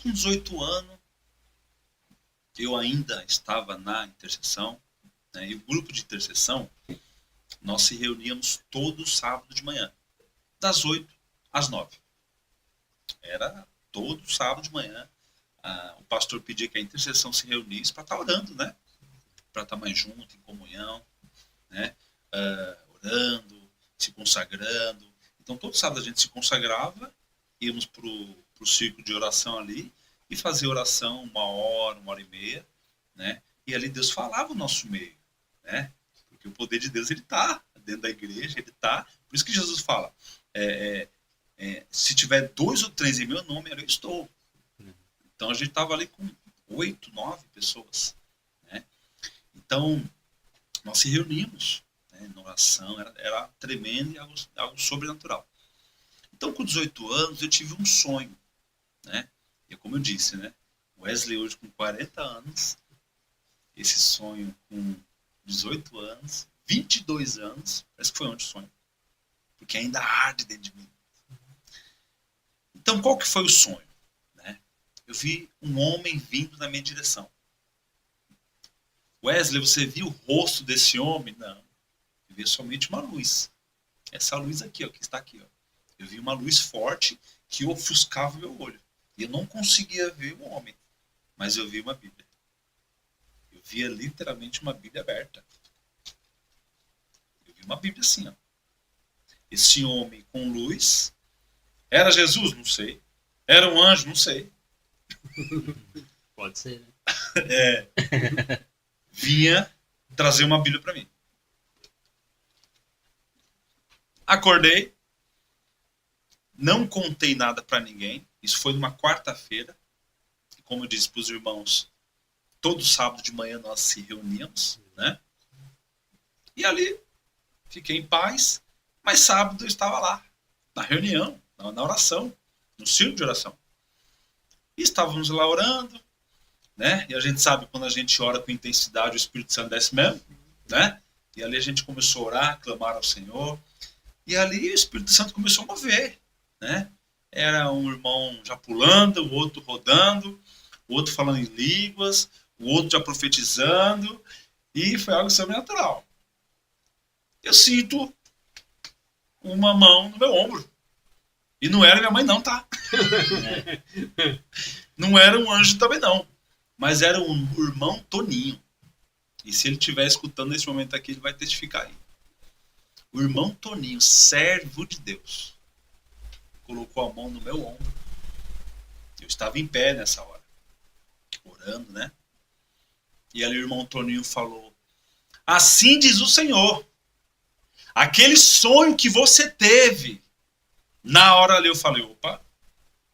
Com 18 anos, eu ainda estava na intercessão, né? E o grupo de intercessão, nós se reuníamos todo sábado de manhã, das 8 às 9. Era todo sábado de manhã. O pastor pedia que a intercessão se reunisse para estar orando, né? Para estar mais junto, em comunhão, né? Orando, se consagrando. Então, todo sábado a gente se consagrava, íamos para o círculo de oração ali e fazia oração 1 hora, 1 hora e meia, né? E ali Deus falava o nosso meio, né? Porque o poder de Deus, ele está dentro da igreja, ele está. Por isso que Jesus fala, se tiver 2 ou 3 em meu nome, eu estou. Então, a gente estava ali com 8, 9 pessoas, né? Então, nós se reunimos, né, na oração, era tremendo e algo sobrenatural. Então, com 18 anos, eu tive um sonho, né? E como eu disse, né? Wesley hoje com 40 anos, esse sonho com 18 anos, 22 anos, parece que foi ontem o sonho, porque ainda arde dentro de mim. Então, qual que foi o sonho? Né? Eu vi um homem vindo na minha direção. Wesley, você viu o rosto desse homem? Não. Eu vi somente uma luz. Essa luz aqui, ó, que está aqui. Ó. Eu vi uma luz forte que ofuscava o meu olho. E eu não conseguia ver o homem. Mas eu vi uma Bíblia. Eu via literalmente uma Bíblia aberta. Eu vi uma Bíblia assim, ó. Esse homem com luz. Era Jesus? Não sei. Era um anjo? Não sei. Pode ser, né? Vinha trazer uma Bíblia para mim. Acordei. Não contei nada para ninguém. Isso foi numa quarta-feira. E como eu disse para os irmãos, todo sábado de manhã nós se reuníamos, né? E ali fiquei em paz. Mas sábado eu estava lá, na reunião, na oração, no círculo de oração. E estávamos lá orando, né? E a gente sabe quando a gente ora com intensidade, o Espírito Santo desce mesmo, né? E ali a gente começou a orar, clamar ao Senhor. E ali o Espírito Santo começou a mover, né? Era um irmão já pulando, o outro rodando, o outro falando em línguas, o outro já profetizando, e foi algo sobrenatural. Eu sinto uma mão no meu ombro. E não era minha mãe não, tá? Não era um anjo também não. Mas era um irmão Toninho. E se ele estiver escutando nesse momento aqui, ele vai testificar aí. O irmão Toninho, servo de Deus, colocou a mão no meu ombro. Eu estava em pé nessa hora, orando, né? E ali o irmão Toninho falou: assim diz o Senhor, aquele sonho que você teve. Na hora ali eu falei: opa,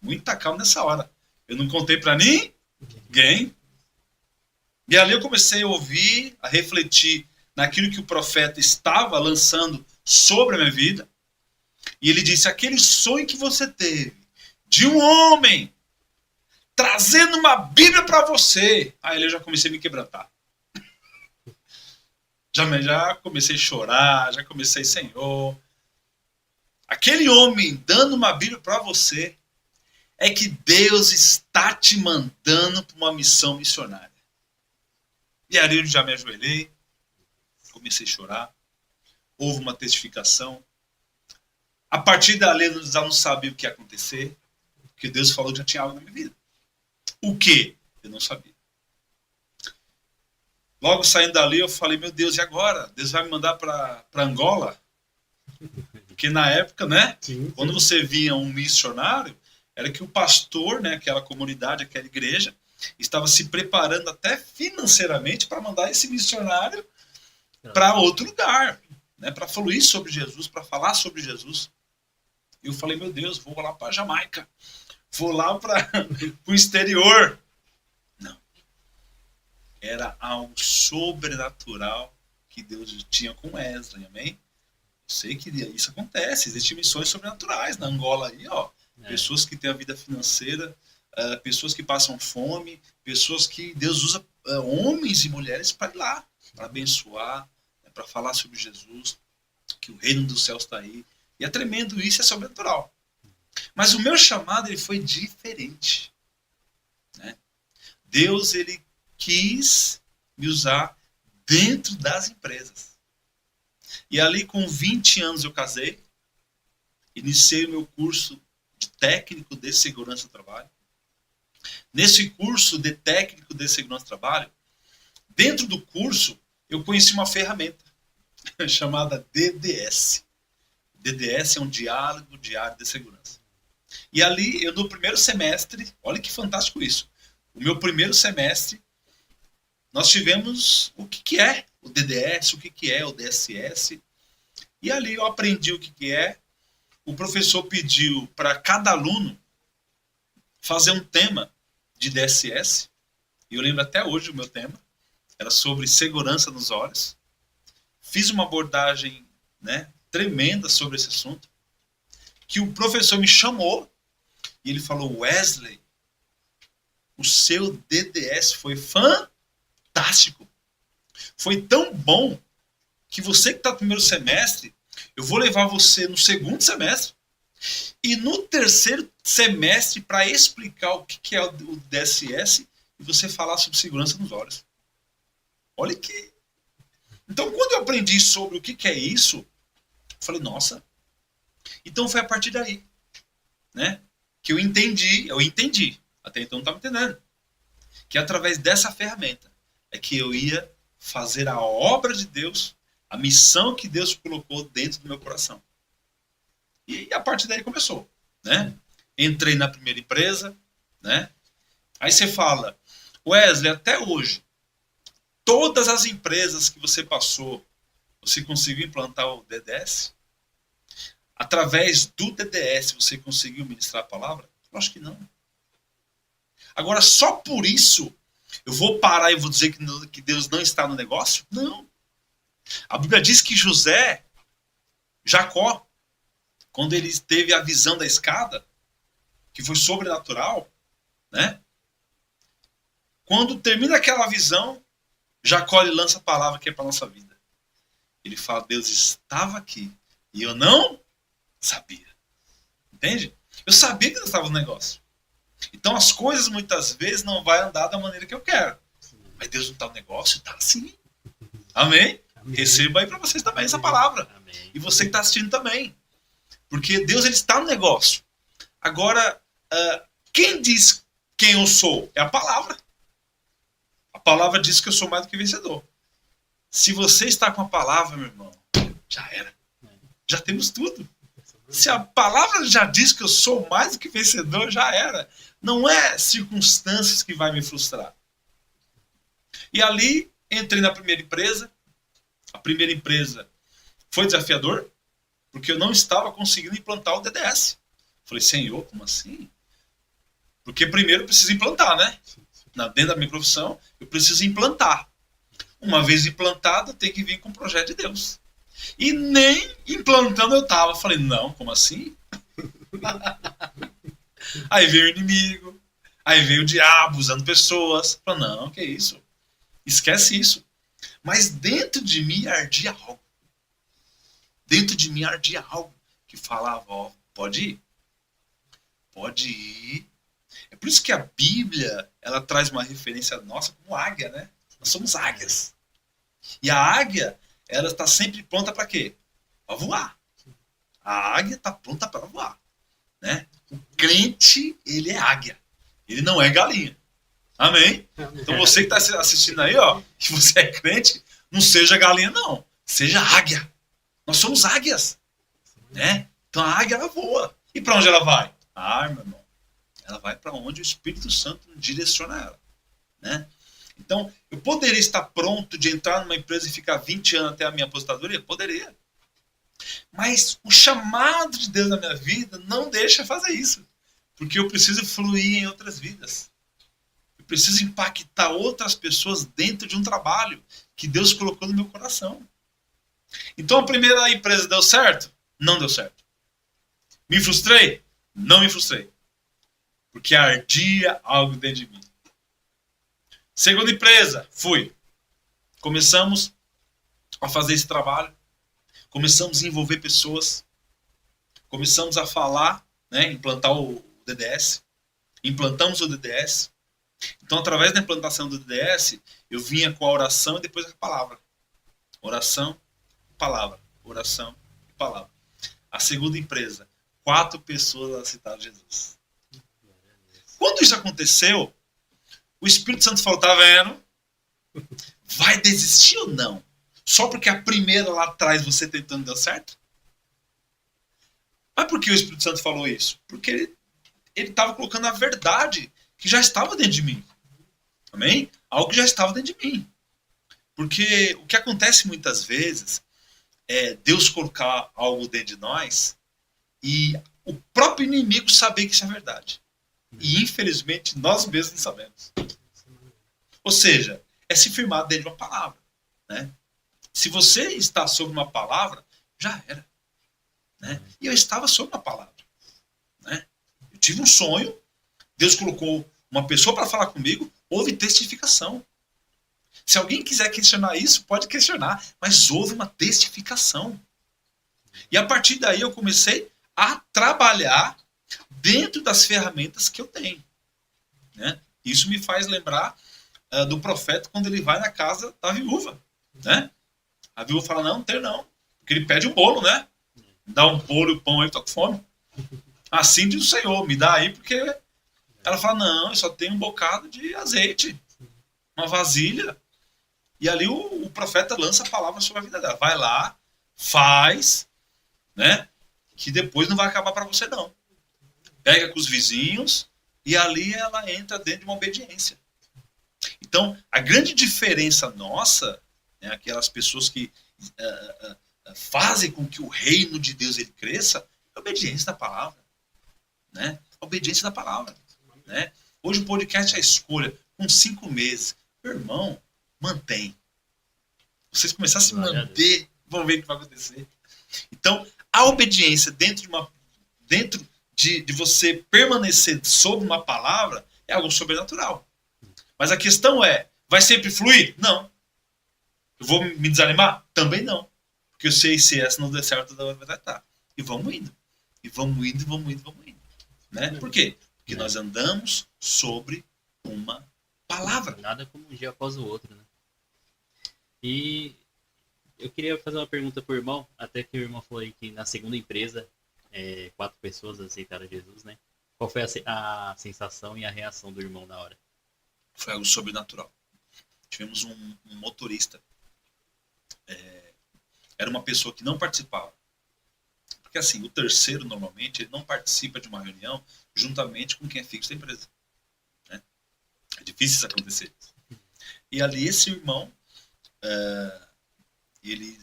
muita calma nessa hora. Eu não contei para ninguém. E ali eu comecei a ouvir, a refletir naquilo que o profeta estava lançando sobre a minha vida. E ele disse: aquele sonho que você teve de um homem trazendo uma Bíblia para você. Aí eu já comecei a me quebrantar. Já comecei a chorar, já comecei, Senhor, aquele homem dando uma Bíblia para você, é que Deus está te mandando para uma missão missionária. E ali eu já me ajoelhei, comecei a chorar, houve uma testificação. A partir dali eu já não sabia o que ia acontecer, porque Deus falou que já tinha algo na minha vida. O que? Eu não sabia. Logo saindo dali eu falei: meu Deus, e agora? Deus vai me mandar para Angola? Porque na época, né, sim. Quando você via um missionário, era que o pastor, né, aquela comunidade, aquela igreja, estava se preparando até financeiramente para mandar esse missionário para outro lugar, né, para fluir sobre Jesus, para falar sobre Jesus. E eu falei: meu Deus, vou lá para Jamaica, vou lá para o exterior. Não. Era algo sobrenatural que Deus tinha com Wesley, amém? Eu sei que isso acontece, existem missões sobrenaturais na Angola aí, ó. Pessoas que têm a vida financeira, pessoas que passam fome, pessoas que Deus usa homens e mulheres para ir lá, para abençoar, para falar sobre Jesus, que o reino dos céus está aí. E é tremendo isso, é sobrenatural. Mas o meu chamado ele foi diferente. Deus, ele quis me usar dentro das empresas. E ali com 20 anos eu casei, iniciei o meu curso de técnico de segurança do trabalho. Nesse curso de técnico de segurança do trabalho, dentro do curso, eu conheci uma ferramenta chamada DDS. DDS é um diálogo diário de segurança. E ali, eu no primeiro semestre, olha que fantástico isso, o meu primeiro semestre, nós tivemos o que é o DDS, o que é o DSS, e ali eu aprendi o que é. O professor pediu para cada aluno fazer um tema de DSS, e eu lembro até hoje o meu tema, era sobre segurança nos olhos. Fiz uma abordagem, né, tremenda sobre esse assunto, que o professor me chamou e ele falou: Wesley, o seu DDS foi fantástico. Foi tão bom que você que está no primeiro semestre, eu vou levar você no segundo semestre e no terceiro semestre para explicar o que é o DSS e você falar sobre segurança nos olhos. Olha que... Então, quando eu aprendi sobre o que é isso, eu falei, nossa. Então foi a partir daí, né, que eu entendi. Até então não estava entendendo. Que através dessa ferramenta é que eu ia fazer a obra de Deus, a missão que Deus colocou dentro do meu coração. E a partir daí começou, né? Entrei na primeira empresa, né? Aí você fala, Wesley, até hoje, todas as empresas que você passou, você conseguiu implantar o DDS? Através do DDS você conseguiu ministrar a palavra? Eu acho que não. Agora, só por isso, eu vou parar e vou dizer que Deus não está no negócio? Não. A Bíblia diz que Jacó, quando ele teve a visão da escada, que foi sobrenatural, né? Quando termina aquela visão, Jacó ele lança a palavra que é para a nossa vida. Ele fala, Deus estava aqui e eu não sabia. Entende? Eu sabia que Deus estava no negócio. Então as coisas muitas vezes não vão andar da maneira que eu quero. Mas Deus não está no negócio? Está sim. Amém? Amém. Receba aí para vocês também essa palavra. Amém. E você que está assistindo também. Porque Deus ele está no negócio. Agora, quem diz quem eu sou? É a palavra. A palavra diz que eu sou mais do que vencedor. Se você está com a palavra, meu irmão, já era. Já temos tudo. Se a palavra já diz que eu sou mais do que vencedor, já era. Não é circunstâncias que vai me frustrar. E ali, entrei na primeira empresa. A primeira empresa foi desafiador, porque eu não estava conseguindo implantar o DDS. Falei, Senhor, como assim? Porque primeiro eu preciso implantar, né? Dentro da minha profissão, eu preciso implantar. Uma vez implantado, tem que vir com o projeto de Deus. E nem implantando eu estava. Falei, não, como assim? Aí veio o inimigo, aí veio o diabo usando pessoas. Falei, não, que isso? Esquece isso. Mas dentro de mim ardia algo. Dentro de mim ardia algo que falava, ó, pode ir. Pode ir. É por isso que a Bíblia, ela traz uma referência nossa como águia, né? Nós somos águias. E a águia, ela está sempre pronta para quê? Para voar. A águia está pronta para voar. Né? O crente, ele é águia. Ele não é galinha. Amém? Então você que está assistindo aí, ó, que você é crente, não seja galinha não. Seja águia. Nós somos águias. Né? Então a águia, ela voa. E para onde ela vai? Ah, meu irmão. Ela vai para onde o Espírito Santo direciona ela. Né? Então, eu poderia estar pronto de entrar numa empresa e ficar 20 anos até a minha aposentadoria? Poderia. Mas o chamado de Deus na minha vida não deixa fazer isso. Porque eu preciso fluir em outras vidas. Eu preciso impactar outras pessoas dentro de um trabalho que Deus colocou no meu coração. Então a primeira empresa deu certo? Não deu certo. Me frustrei? Não me frustrei. Porque ardia algo dentro de mim. Segunda empresa, fui. Começamos a fazer esse trabalho. Começamos a envolver pessoas. Começamos a falar, né, implantar o DDS. Implantamos o DDS. Então, através da implantação do DDS, eu vinha com a oração e depois a palavra. Oração, palavra. Oração e palavra. A segunda empresa, 4 pessoas aceitaram Jesus. Quando isso aconteceu, o Espírito Santo falou, tá vendo? Vai desistir ou não? Só porque a primeira lá atrás você tentando deu certo? Mas por que o Espírito Santo falou isso? Porque ele estava colocando a verdade que já estava dentro de mim. Amém? Algo que já estava dentro de mim. Porque o que acontece muitas vezes é Deus colocar algo dentro de nós e o próprio inimigo saber que isso é verdade. E infelizmente nós mesmos não sabemos. Ou seja, é se firmar dentro de uma palavra. Né? Se você está sobre uma palavra, já era. Né? E eu estava sobre uma palavra. Né? Eu tive um sonho, Deus colocou uma pessoa para falar comigo, houve testificação. Se alguém quiser questionar isso, pode questionar, mas houve uma testificação. E a partir daí eu comecei a trabalhar dentro das ferramentas que eu tenho. Né? Isso me faz lembrar do profeta quando ele vai na casa da viúva. Né? A viúva fala, não tem não. Porque ele pede um bolo, né? Dá um bolo e o pão aí, tô com fome. Assim diz o Senhor, me dá aí, porque ela fala, não, eu só tenho um bocado de azeite. Uma vasilha. E ali o profeta lança a palavra sobre a vida dela. Vai lá, faz, né? Que depois não vai acabar para você não. Pega com os vizinhos e ali ela entra dentro de uma obediência. Então, a grande diferença nossa, né, aquelas pessoas que fazem com que o reino de Deus ele cresça, é a obediência da palavra. Né? A obediência da palavra. Né? Hoje o podcast é a escolha, com 5 meses. Meu irmão, mantém. Vocês começarem a se manter, vão ver o que vai acontecer. Então, a obediência dentro de você permanecer sobre uma palavra é algo sobrenatural. Mas a questão é, vai sempre fluir? Não. Eu vou me desanimar? Também não. Porque eu sei se essa não der certo, vai estar. E vamos indo. E vamos indo, e vamos indo, vamos indo. Né? Por quê? Porque nós andamos sobre uma palavra. Nada como um dia após o outro, né? E eu queria fazer uma pergunta pro irmão, até que o irmão falou aí que na segunda empresa 4 pessoas aceitaram Jesus, né? Qual foi a sensação e a reação do irmão na hora? Foi algo sobrenatural. Tivemos um motorista. Era uma pessoa que não participava. Porque assim, o terceiro normalmente ele não participa de uma reunião juntamente com quem é fixo da empresa. Né? É difícil isso acontecer. E ali esse irmão, ele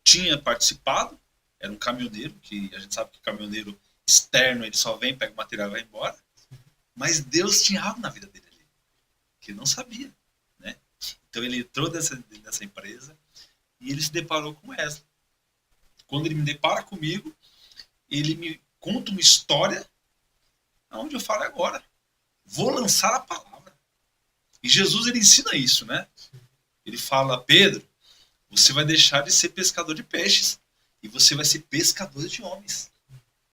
tinha participado, era um caminhoneiro, que a gente sabe que caminhoneiro externo ele só vem, pega o material e vai embora. Mas Deus tinha algo na vida dele ali, que ele não sabia. Né? Então ele entrou nessa empresa e ele se deparou com Wesley. Quando ele me depara comigo, ele me conta uma história onde eu falo agora. Vou lançar a palavra. E Jesus ele ensina isso, né? Ele fala, Pedro, você vai deixar de ser pescador de peixes e você vai ser pescador de homens.